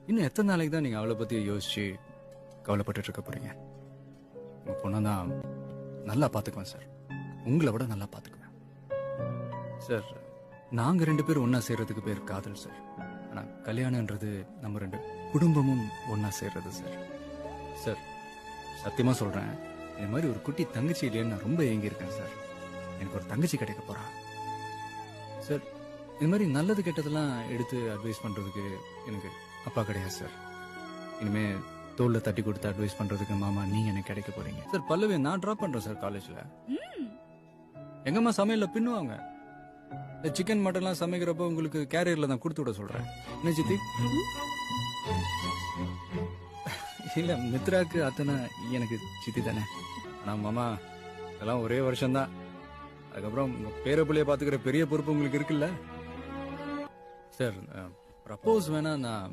இன்னும் எத்தனை நாளைக்கு தான் நீங்க அவளை பத்தி யோசிச்சு கவலைப்பட்டு இருக்க போறீங்க? உங்க பொண்ணை தான் நல்லா பாத்துக்குவேன் சார். உங்களை விட நல்லா பாத்துக்குவேன் சார். நாங்க 2 பேரும் ஒன்னா சேர்றதுக்கு பேர் காதல் சார். ஆனா கல்யாணம்ன்றது நம்ம 2 குடும்பமும் ஒன்னா சேர்றது சார். சார் சத்தியமா சொல்றேன், இந்த மாதிரி ஒரு குட்டி தங்கச்சி இல்லைன்னு நான் ரொம்ப ஏங்கி இருக்கேன் சார். எனக்கு ஒரு தங்கச்சி கிடைக்க போறா சார். இந்த மாதிரி நல்லது கெட்டதெல்லாம் எடுத்து அட்வைஸ் பண்றதுக்கு எனக்கு அப்பா கிடையாது சார். இனிமே தோல்ல தட்டி கொடுத்து அட்வைஸ் பண்றதுக்கு மாமா நீங்க எனக்கு கிடைக்க போறீங்க சார். பல்லவி நான் டிராப் பண்றேன் சார் காலேஜ்ல. எங்கம்மா சமையல்ல பின்னுவாங்க. சிக்கன் மட்டன்லாம் சமைக்கிறப்போ உங்களுக்கு கேரியர்ல தான் கொடுத்து விட சொல்றேன். என்ன சித்தி? இல்ல மித்ராக்கு அத்தனை எனக்கு சித்தி தானே. ஆனா மாமா இதெல்லாம் ஒரே வருஷம் தான். அதுக்கப்புறம் உங்க பேர பிள்ளைய பாத்துக்கிற பெரிய பொறுப்பு உங்களுக்கு இருக்குல்ல சார். ப்ரப்போஸ் வேணா நான்